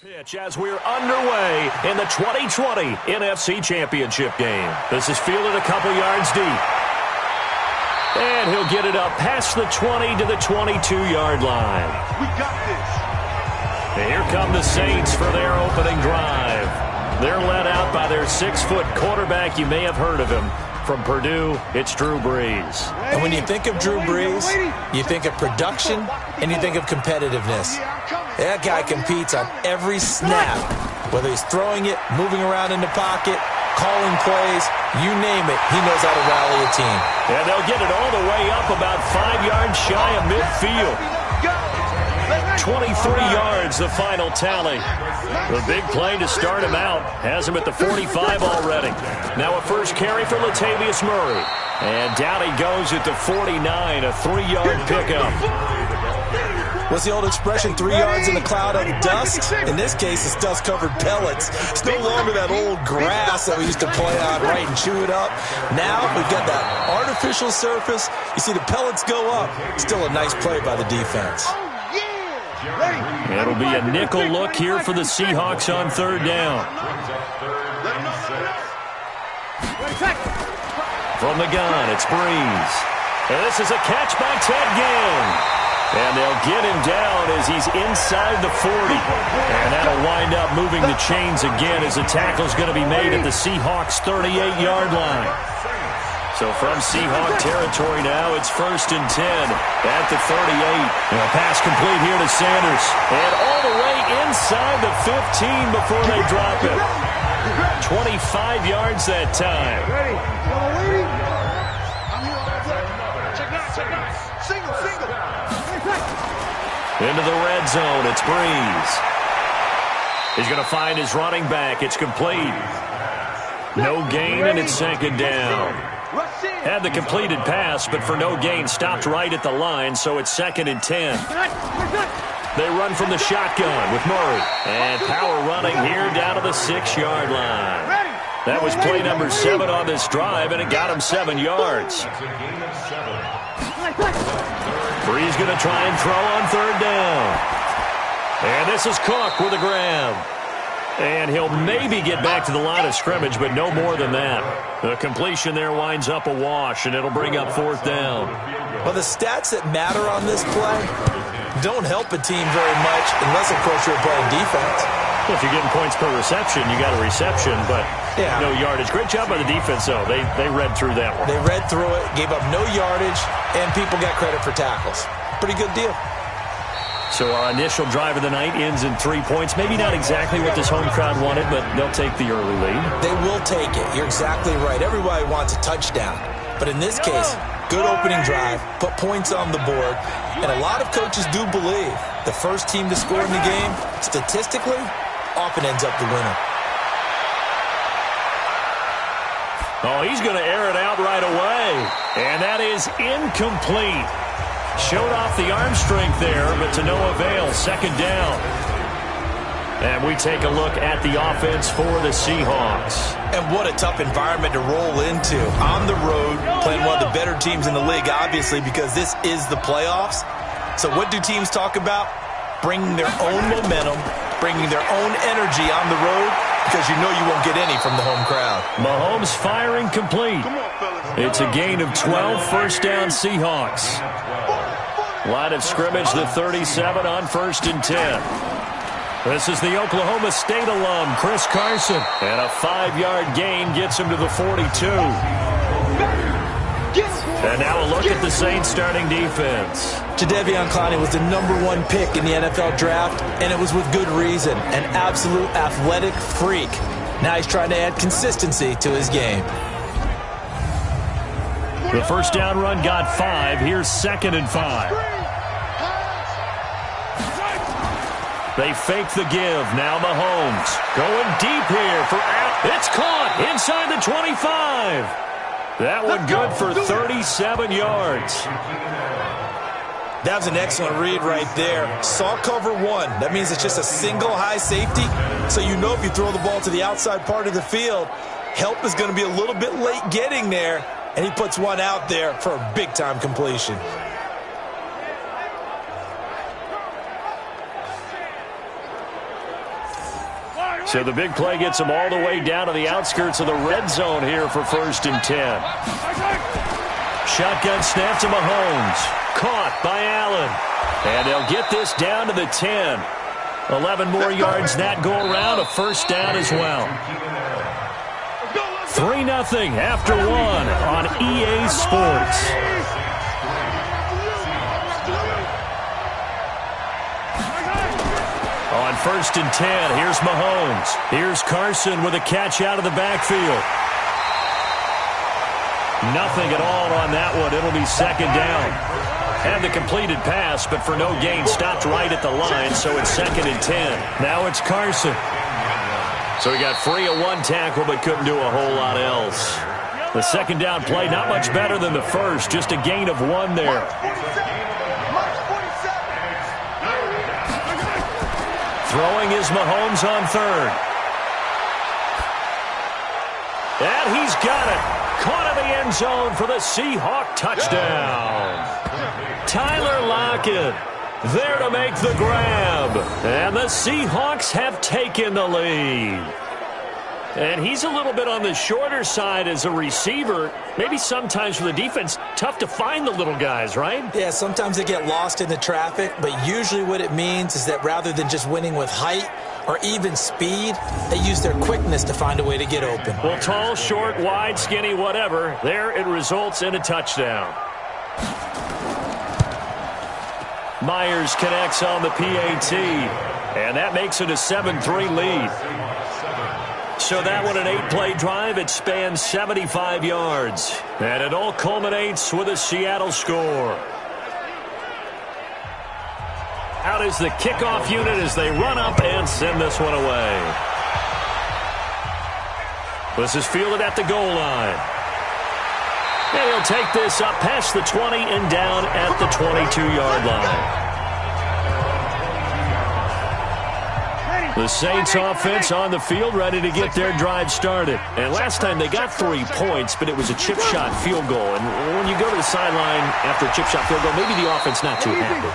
Pitch as we're underway in the 2020 NFC Championship game. This is fielded a couple yards deep. And he'll get it up past the 20 to the 22-yard line. We got this. And here come the Saints for their opening drive. They're led out by their 6-foot quarterback. You may have heard of him. From Purdue, it's Drew Brees. And when you think of Drew Brees, you think of production and you think of competitiveness. That guy competes on every snap, whether he's throwing it, moving around in the pocket, calling plays, you name it, he knows how to rally a team. And they'll get it all the way up about 5 yards shy of midfield. 23 yards, the final tally. The big play to start him out has him at the 45 already. Now a first carry for Latavius Murray. And down he goes at the 49, a 3-yard pickup. What's the old expression, 3 yards in a cloud of dust? In this case, it's dust-covered pellets. It's no longer that old grass that we used to play on, right, and chew it up. Now we've got that artificial surface. You see the pellets go up. Still a nice play by the defense. It'll be a nickel look here for the Seahawks on third down. From the gun, it's Brees. And this is a catch by Ted Ginn. And they'll get him down as he's inside the 40. And that'll wind up moving the chains again as the tackle's going to be made at the Seahawks' 38-yard line. So from Seahawk territory now, it's 1st and 10 at the 38. And a pass complete here to Sanders. And all the way inside the 15 before they drop it. 25 yards that time. Into the red zone, it's Brees. He's going to find his running back. It's complete. No gain, and it's 2nd down. Had the completed pass, but for no gain, stopped right at the line, so it's 2nd and 10. They run from the shotgun with Murray. And power running here down to the 6-yard line. That was play number 7 on this drive, and it got him 7 yards. Brees going to try and throw on third down. And this is Cook with a grab. And he'll maybe get back to the line of scrimmage, but no more than that. The completion there winds up a wash, and it'll bring up 4th down. Well, the stats that matter on this play don't help a team very much unless, of course, you're playing defense. Well, if you're getting points per reception, you got a reception, but no yardage. Great job by the defense, though. They read through that one. They read through it, gave up no yardage, and people got credit for tackles. Pretty good deal. So our initial drive of the night ends in 3 points. Maybe not exactly what this home crowd wanted, but they'll take the early lead. They will take it. You're exactly right. Everybody wants a touchdown. But in this case, good opening drive, put points on the board, and a lot of coaches do believe the first team to score in the game, statistically, often ends up the winner. Oh, he's going to air it out right away. And that is incomplete. Showed off the arm strength there, but to no avail. 2nd down. And we take a look at the offense for the Seahawks. And what a tough environment to roll into. On the road, playing one of the better teams in the league, obviously, because this is the playoffs. So what do teams talk about? Bringing their own momentum, bringing their own energy on the road, because you know you won't get any from the home crowd. Mahomes firing complete. It's a gain of 12, 1st down Seahawks. Line of scrimmage, the 37 on 1st and 10. This is the Oklahoma State alum, Chris Carson. And a 5-yard gain gets him to the 42. And now a look at the Saints starting defense. Jadeveon Clowney was the #1 pick in the NFL draft, and it was with good reason. An absolute athletic freak. Now he's trying to add consistency to his game. The first down run got 5. Here's 2nd and 5. They fake the give. Now Mahomes going deep here for out. It's caught inside the 25. That one good for 37 yards. That was an excellent read right there. Saw cover 1. That means it's just a single high safety. So you know if you throw the ball to the outside part of the field, help is going to be a little bit late getting there. And he puts one out there for a big-time completion. So the big play gets them all the way down to the outskirts of the red zone here for 1st and 10. Shotgun snap to Mahomes. Caught by Allen. And they'll get this down to the 10. 11 more yards that go around. A 1st down as well. 3-0 after 1 on EA Sports. On 1st and 10, here's Mahomes. Here's Carson with a catch out of the backfield. Nothing at all on that one. It'll be 2nd down. Had the completed pass, but for no gain, stopped right at the line, so it's 2nd and 10. Now it's Carson. So he got free of 1 tackle, but couldn't do a whole lot else. The 2nd down play, not much better than the first, just a gain of 1 there. Throwing is Mahomes on 3rd. And he's got it. Caught in the end zone for the Seahawk touchdown. Tyler Lockett there to make the grab. And the Seahawks have taken the lead. And he's a little bit on the shorter side as a receiver. Maybe sometimes for the defense, tough to find the little guys, right? Yeah, sometimes they get lost in the traffic, but usually what it means is that rather than just winning with height or even speed, they use their quickness to find a way to get open. Well, tall, short, wide, skinny, whatever, there it results in a touchdown. Myers connects on the PAT, and that makes it a 7-3 lead. So that one, an 8-play drive. It spans 75 yards. And it all culminates with a Seattle score. Out is the kickoff unit as they run up and send this one away. This is fielded at the goal line. And he'll take this up past the 20 and down at the 22-yard line. The Saints offense on the field, ready to get their drive started. And last time they got 3 points, but it was a chip shot field goal. And when you go to the sideline after a chip shot field goal, maybe the offense not too happy.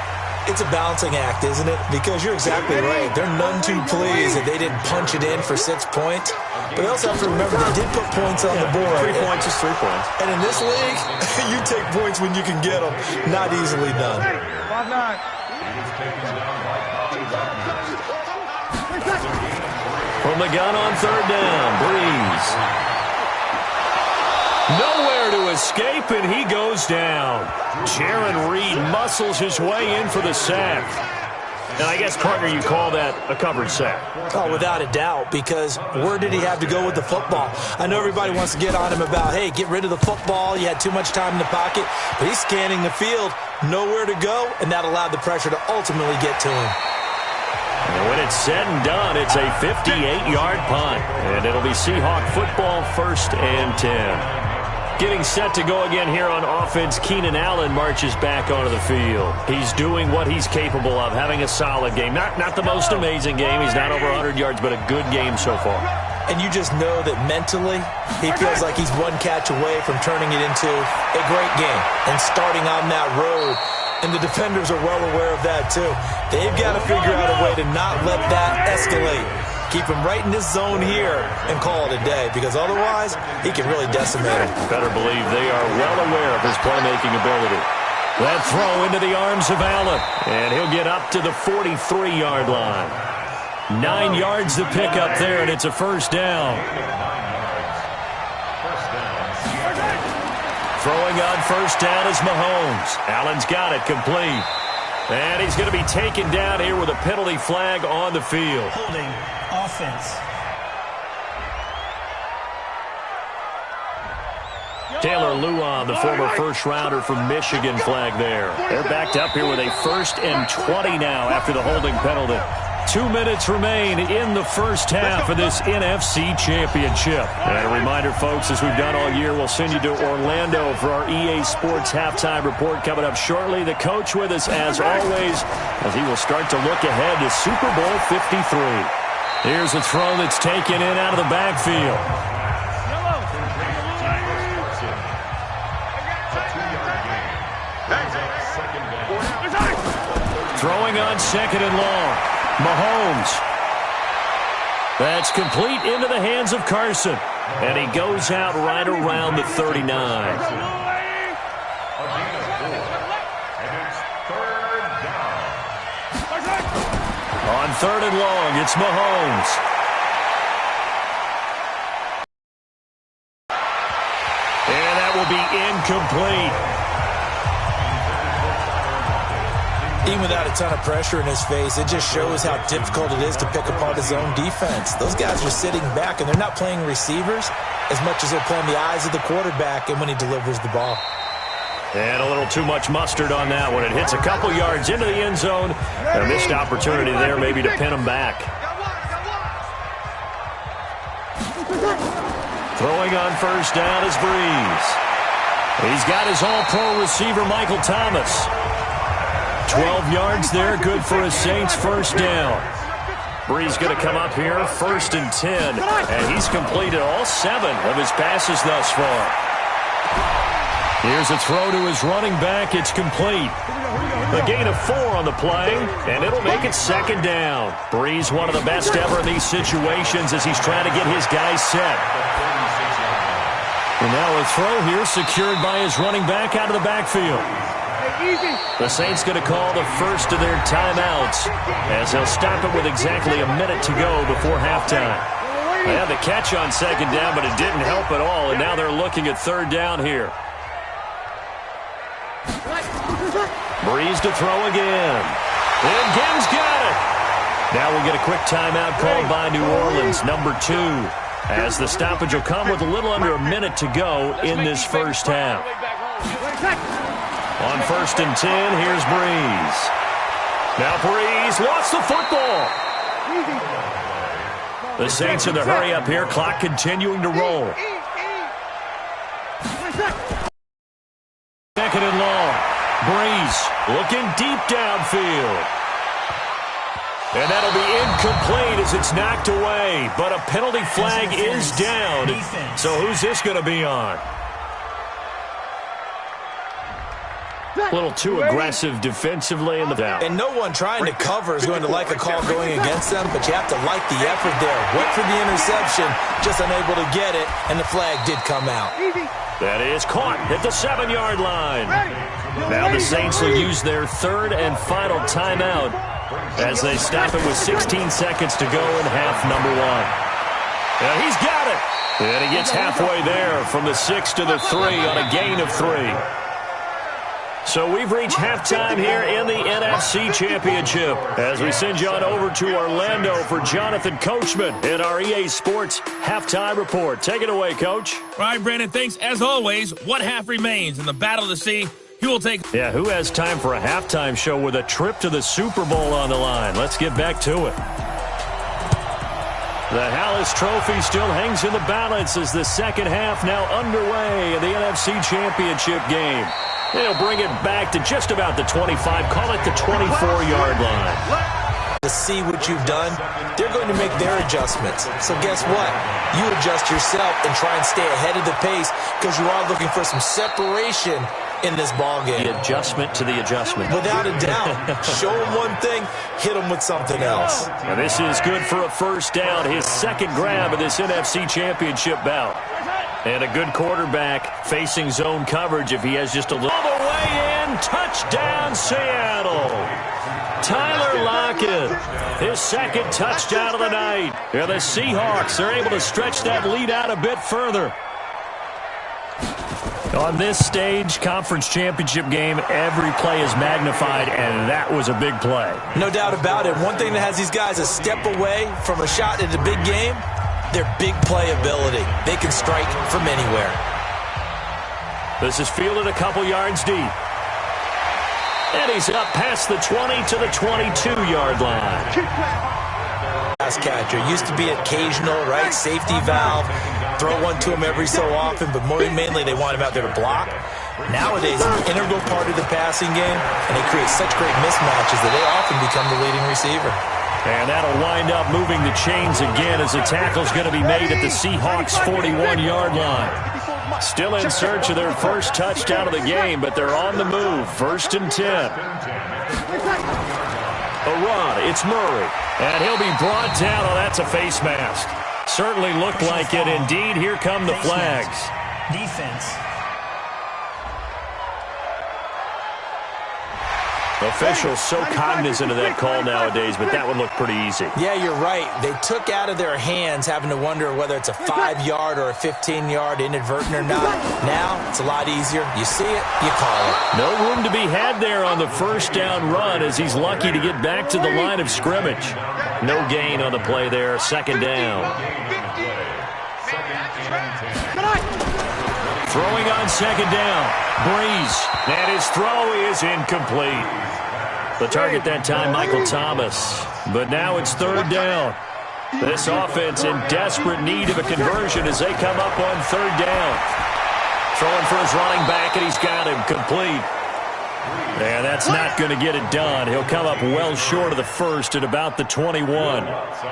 It's a balancing act, isn't it? Because you're exactly right. They're none too pleased that they didn't punch it in for 6 points. But they also have to remember they did put points on the board. 3 points is 3 points. And in this league, you take points when you can get them. Not easily done. 5-9. From the gun on 3rd down, Breeze. Nowhere to escape, and he goes down. Jaron Reed muscles his way in for the sack. And I guess, partner, you call that a covered sack. Oh, without a doubt, because where did he have to go with the football? I know everybody wants to get on him about, hey, get rid of the football. You had too much time in the pocket. But he's scanning the field, nowhere to go, and that allowed the pressure to ultimately get to him. And when it's said and done, it's a 58-yard punt. And it'll be Seahawk football, 1st and 10. Getting set to go again here on offense, Keenan Allen marches back onto the field. He's doing what he's capable of, having a solid game. Not the most amazing game. He's not over 100 yards, but a good game so far. And you just know that mentally, he feels like he's one catch away from turning it into a great game and starting on that road. And the defenders are well aware of that, too. They've got to figure out a way to not let that escalate. Keep him right in this zone here and call it a day, because otherwise, he can really decimate him. Better believe they are well aware of his playmaking ability. That throw into the arms of Allen, and he'll get up to the 43-yard line. 9 yards to pick up there, and it's a 1st down. Throwing on 1st down is Mahomes. Allen's got it complete. And he's going to be taken down here with a penalty flag on the field. Holding offense. Taylor Luan, the former first-rounder from Michigan, flag there. They're backed up here with a 1st and 20 now after the holding penalty. 2 minutes remain in the first half of this NFC Championship. And a reminder, folks, as we've done all year, we'll send you to Orlando for our EA Sports halftime report coming up shortly. The coach with us, as always, as he will start to look ahead to Super Bowl 53. Here's a throw that's taken in out of the backfield. Throwing on 2nd and long. Mahomes. That's complete into the hands of Carson. And he goes out right around the 39. On 3rd and long, it's Mahomes. And that will be incomplete. Even without a ton of pressure in his face, it just shows how difficult it is to pick apart his own defense. Those guys are sitting back, and they're not playing receivers as much as they're playing the eyes of the quarterback and when he delivers the ball. And a little too much mustard on that one. It hits a couple yards into the end zone. A missed opportunity there maybe to pin him back. Throwing on first down is Breeze. He's got his all-pro receiver, Michael Thomas. 12 yards there, good for a Saints first down. Breeze going to come up here, 1st and 10, and he's completed all 7 of his passes thus far. Here's a throw to his running back. It's complete. A gain of 4 on the play, and it'll make it 2nd down. Breeze, one of the best ever in these situations as he's trying to get his guys set. And now a throw here secured by his running back out of the backfield. The Saints going to call the first of their timeouts as they'll stop it with exactly a minute to go before halftime. They had the catch on 2nd down, but it didn't help at all, and now they're looking at 3rd down here. Breeze to throw again. And Gibbs got it. Now we'll get a quick timeout called by New Orleans, number 2, as the stoppage will come with a little under a minute to go in this first half. On 1st and 10, here's Breeze. Now Breeze lost the football. The Saints in the hurry up here, clock continuing to roll. 2nd and long. Breeze looking deep downfield. And that'll be incomplete as it's knocked away. But a penalty flag is down. So who's this going to be on? A little too aggressive defensively in the down. And no one trying to cover is going to like a call going against them, but you have to like the effort there. Went for the interception, just unable to get it, and the flag did come out. That is caught at the 7-yard line. Now the Saints will use their 3rd and final timeout as they stop it with 16 seconds to go in half number 1. And he's got it. And he gets halfway there from the 6 to the 3 on a gain of 3. So we've reached halftime here in the NFC Championship as we send you on over to Orlando for Jonathan Coachman in our EA Sports Halftime Report. Take it away, Coach. All right, Brandon, thanks. As always, what half remains in the battle to see who will take... Yeah, who has time for a halftime show with a trip to the Super Bowl on the line? Let's get back to it. The Hallis Trophy still hangs in the balance as the second half now underway in the NFC Championship game. They'll bring it back to just about the 25, call it the 24-yard line. To see what you've done, they're going to make their adjustments. So guess what? You adjust yourself and try and stay ahead of the pace because you are looking for some separation in this ballgame. The adjustment to the adjustment. Without a doubt. Show them one thing, hit them with something else. And this is good for a first down, his 2nd grab of this NFC Championship bout. And a good quarterback facing zone coverage if he has just a little... All the way in, touchdown Seattle. Tyler Lockett, his 2nd touchdown of the night. Yeah, the Seahawks are able to stretch that lead out a bit further. On this stage, conference championship game, every play is magnified, and that was a big play. No doubt about it. One thing that has these guys a step away from a shot at a big game, their big playability. They can strike from anywhere. This is fielded a couple yards deep. And he's up past the 20 to the 22-yard line. Pass catcher. Used to be occasional, right? Safety valve. Throw one to him every so often, but more mainly they want him out there to block. Nowadays, an integral part of the passing game, and they create such great mismatches that they often become the leading receiver. And that'll wind up moving the chains again as the tackle's going to be made at the Seahawks' 41-yard line. Still in search of their first touchdown of the game, but they're on the move. 1st and 10. A run. It's Murray. And he'll be brought down. Oh, that's a face mask. Certainly looked like it. Indeed, here come the flags. Defense. Officials so cognizant of that call nowadays, but that one looked pretty easy. Yeah, you're right. They took out of their hands having to wonder whether it's a 5-yard or a 15-yard inadvertent or not. Now, it's a lot easier. You see it, you call it. No room to be had there on the first down run as he's lucky to get back to the line of scrimmage. No gain on the play there, second down. Throwing on second down, Breeze, and his throw is incomplete. The target that time, Michael Thomas. But now it's third down. This offense in desperate need of a conversion as they come up on third down. Throwing for his running back, and he's got him complete. And that's not going to get it done. He'll come up well short of the first at about the 21.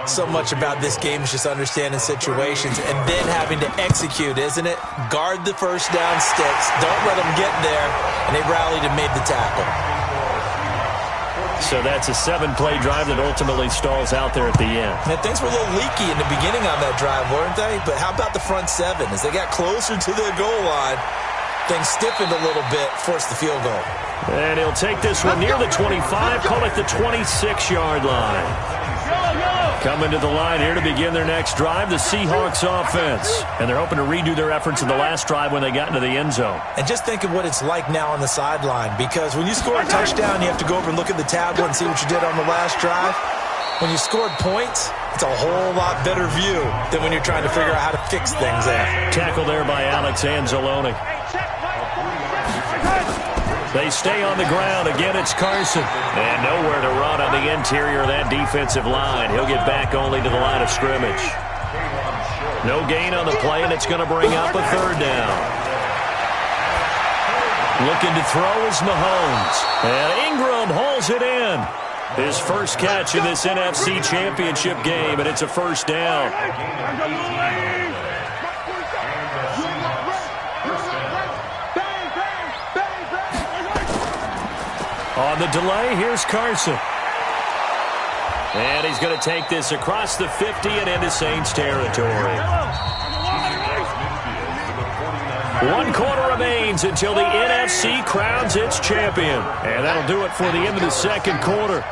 So much about this game is just understanding situations and then having to execute, isn't it? Guard the first down sticks. Don't let them get there. And they rallied and made the tackle. So that's a 7-play drive that ultimately stalls out there at the end. Man, things were a little leaky in the beginning on that drive, weren't they? But how about the front seven? As they got closer to the goal line, things stiffened a little bit, forced the field goal. And he'll take this one near the 25, call it the 26-yard line. Coming to the line here to begin their next drive, the Seahawks offense. And they're hoping to redo their efforts in the last drive when they got into the end zone. And just think of what it's like now on the sideline, because when you score a touchdown, you have to go over and look at the tablet and see what you did on the last drive. When you scored points, it's a whole lot better view than when you're trying to figure out how to fix things there. Tackle there by Alex Anzalone. They stay on the ground. Again, it's Carson. And nowhere to run on the interior of that defensive line. He'll get back only to the line of scrimmage. No gain on the play, and it's going to bring up a third down. Looking to throw is Mahomes. And Ingram hauls it in. His first catch in this NFC Championship game, and it's a first down. On the delay, here's Carson. And he's going to take this across the 50 and into Saints territory. 1 quarter remains until the NFC crowns its champion. And that'll do it for the end of the second quarter.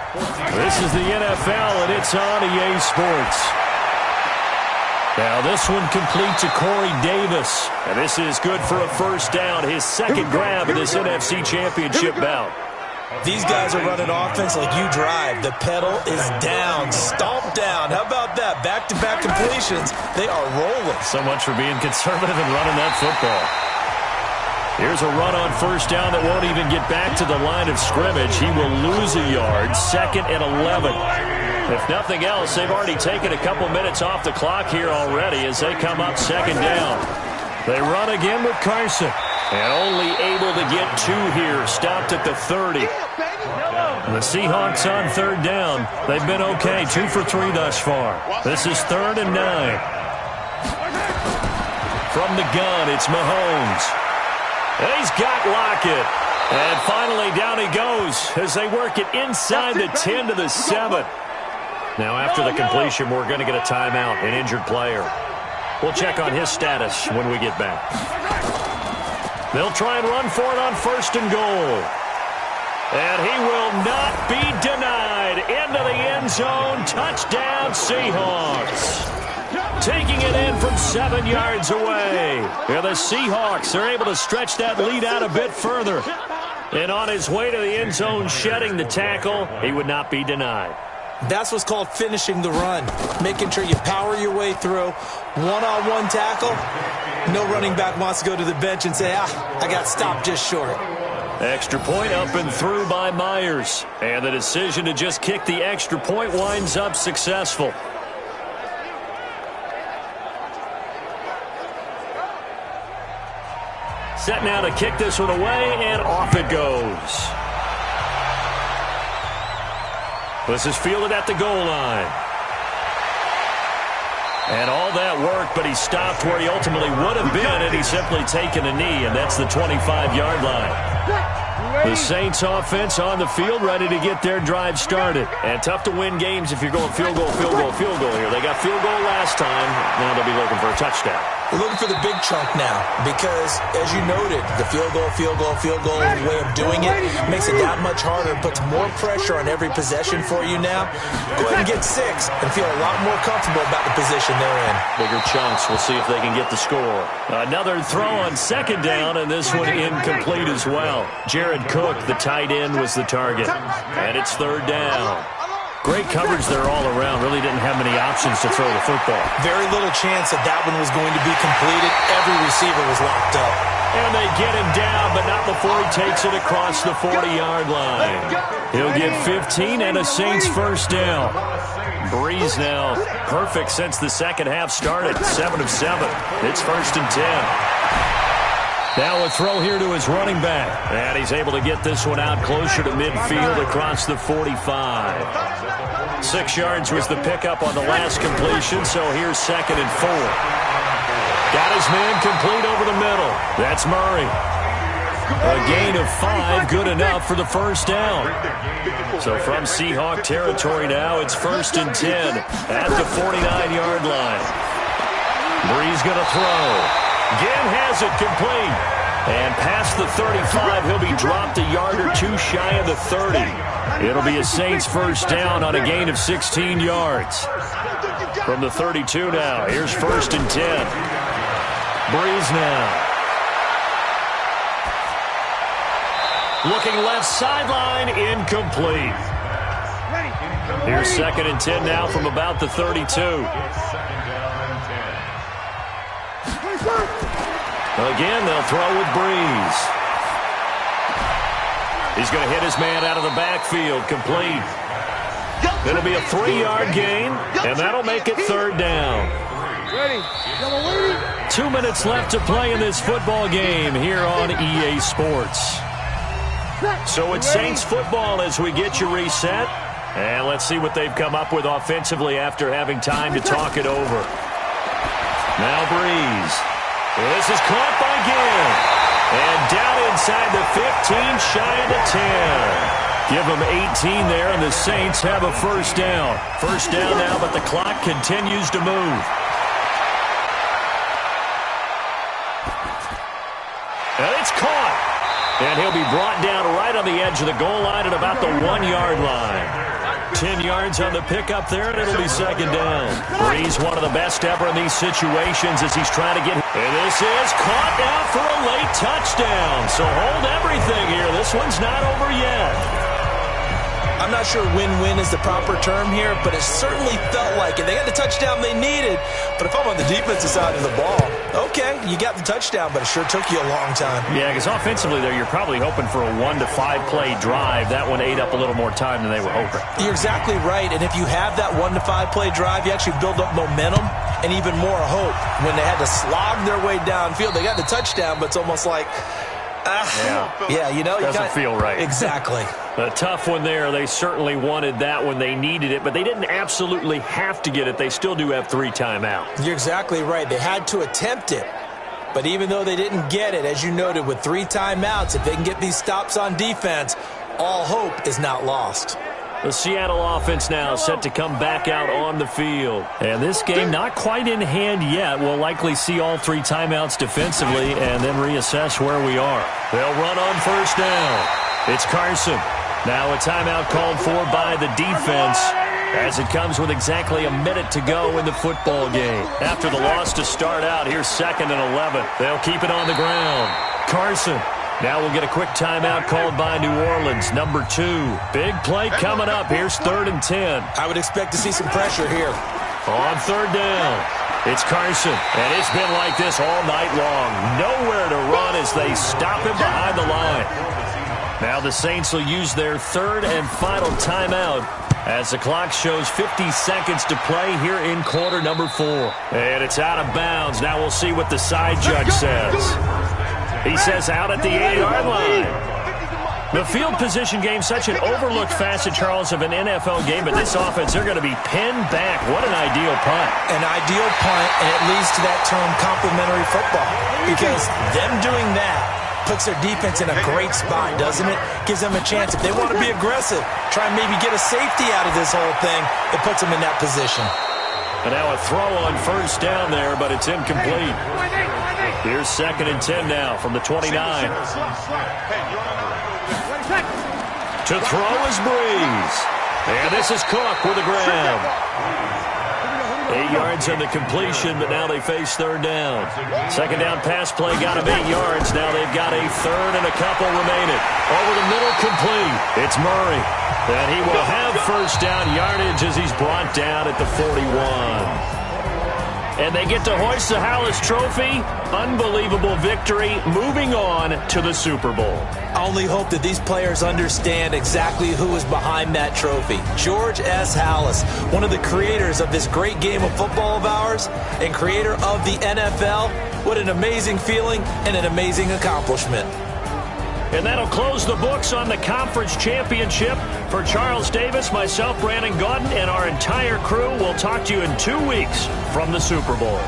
This is the NFL, and it's on EA Sports. Now this one complete to Corey Davis. And this is good for a first down, his second grab of this NFC Championship bout. These guys are running offense like you drive. The pedal is down, stomped down. How about that? Back-to-back completions. They are rolling. So much for being conservative and running that football. Here's a run on first down that won't even get back to the line of scrimmage. He will lose a yard, 2nd and 11. If nothing else, they've already taken a couple minutes off the clock here already as they come up second down. They run again with Carson. And only able to get 2 here, stopped at the 30. The Seahawks on third down. They've been okay, 2 for 3 thus far. This is 3rd and 9. From the gun, it's Mahomes. And he's got Lockett. And finally down he goes as they work it inside the 10 to the 7. Now after the completion, we're going to get a timeout, an injured player. We'll check on his status when we get back. They'll try and run for it on 1st and goal. And he will not be denied. Into the end zone. Touchdown, Seahawks. Taking it in from 7 yards away. Yeah, the Seahawks are able to stretch that lead out a bit further. And on his way to the end zone, shedding the tackle, he would not be denied. That's what's called finishing the run. Making sure you power your way through. One-on-one tackle. No running back wants to go to the bench and say, I got stopped just short. Extra point up and through by Myers. And the decision to just kick the extra point winds up successful. Set now to kick this one away, and off it goes. This is fielded at the goal line. And all that work, but he stopped where he ultimately would have been, and he's simply taken a knee, and that's the 25-yard line. The Saints offense on the field, ready to get their drive started. And tough to win games if you're going field goal, field goal, field goal here. They got field goal last time. Now they'll be looking for a touchdown. We're looking for the big chunk now because, as you noted, the field goal way of doing it makes it that much harder and puts more pressure on every possession for you now. Go ahead and get 6 and feel a lot more comfortable about the position they're in. Bigger chunks. We'll see if they can get the score. Another throw on second down, and this one incomplete as well. Jared Cook, the tight end, was the target. And it's third down. Great coverage there all around. Really didn't have many options to throw the football. Very little chance that one was going to be completed. Every receiver was locked up. And they get him down, but not before he takes it across the 40-yard line. He'll get 15 and a Saints first down. Breeze now perfect since the second half started. 7 of 7. It's first and 10. Now a throw here to his running back. And he's able to get this one out closer to midfield across the 45. 6 yards was the pickup on the last completion, so here's second and 4. Got his man complete over the middle. That's Murray. A gain of 5, good enough for the first down. So from Seahawk territory now, it's first and 10 at the 49-yard line. Breeze going to throw. Again has it complete. And past the 35, he'll be dropped a yard or 2 shy of the 30. It'll be a Saints first down on a gain of 16 yards. From the 32 now, here's first and 10. Breeze now. Looking left sideline, incomplete. Here's second and 10 now from about the 32. Again, they'll throw with Breeze. He's going to hit his man out of the backfield, complete. It'll be a 3-yard gain, and that'll make it third down. 2 minutes left to play in this football game here on EA Sports. So it's Saints football as we get you reset. And let's see what they've come up with offensively after having time to talk it over. Now Breeze. This is caught by Gill. And down inside the 15, shy of the 10. Give them 18 there, and the Saints have a first down. First down now, but the clock continues to move. And it's caught. And he'll be brought down right on the edge of the goal line at about the 1-yard line. 10 yards on the pickup there, and it'll be second down. Breeze, one of the best ever in these situations as he's trying to get... And this is caught now for a late touchdown. So hold everything here. This one's not over yet. I'm not sure win-win is the proper term here, but it certainly felt like it. They got the touchdown they needed, but if I'm on the defensive side of the ball, okay, you got the touchdown, but it sure took you a long time. Yeah, because offensively there, you're probably hoping for a 1 to 5 play drive. That one ate up a little more time than they were hoping. You're exactly right, and if you have that 1 to 5 play drive, you actually build up momentum and even more hope. When they had to slog their way downfield, they got the touchdown, but it's almost like... Yeah, you know. Doesn't feel right. Exactly. A tough one there. They certainly wanted that when they needed it, but they didn't absolutely have to get it. They still do have 3 timeouts. You're exactly right. They had to attempt it, but even though they didn't get it, as you noted, with 3 timeouts, if they can get these stops on defense, all hope is not lost. The Seattle offense now set to come back out on the field. And this game not quite in hand yet. We'll likely see all 3 timeouts defensively and then reassess where we are. They'll run on first down. It's Carson. Now a timeout called for by the defense as it comes with exactly a minute to go in the football game. After the loss to start out, here's second and 11. They'll keep it on the ground. Carson. Now we'll get a quick timeout called by New Orleans, number 2. Big play coming up. Here's third and 10. I would expect to see some pressure here. On third down, it's Carson. And it's been like this all night long. Nowhere to run as they stop him behind the line. Now the Saints will use their third and final timeout as the clock shows 50 seconds to play here in quarter number 4. And it's out of bounds. Now we'll see what the side judge says. He says out at the 8-yard line. The field position game, such an overlooked facet, Charles, of an NFL game, but this offense, they're going to be pinned back. What an ideal punt. An ideal punt, and it leads to that term complimentary football. Because them doing that puts their defense in a great spot, doesn't it? Gives them a chance. If they want to be aggressive, try and maybe get a safety out of this whole thing, it puts them in that position. And now a throw on first down there, but it's incomplete. Here's 2nd and 10 now from the 29. To throw is Breeze. And this is Cook with a grab. 8 yards on the completion, but now they face 3rd down. 2nd down pass play got them 8 yards. Now they've got a 3rd and a couple remaining. Over the middle, complete. It's Murray. And he will have first down yardage as he's brought down at the 41. And they get to hoist the Hallis Trophy. Unbelievable victory. Moving on to the Super Bowl. I only hope that these players understand exactly who is behind that trophy. George S. Hallis, one of the creators of this great game of football of ours and creator of the NFL. What an amazing feeling and an amazing accomplishment. And that'll close the books on the conference championship. For Charles Davis, myself, Brandon Gaudin, and our entire crew, we'll talk to you in 2 weeks from the Super Bowl.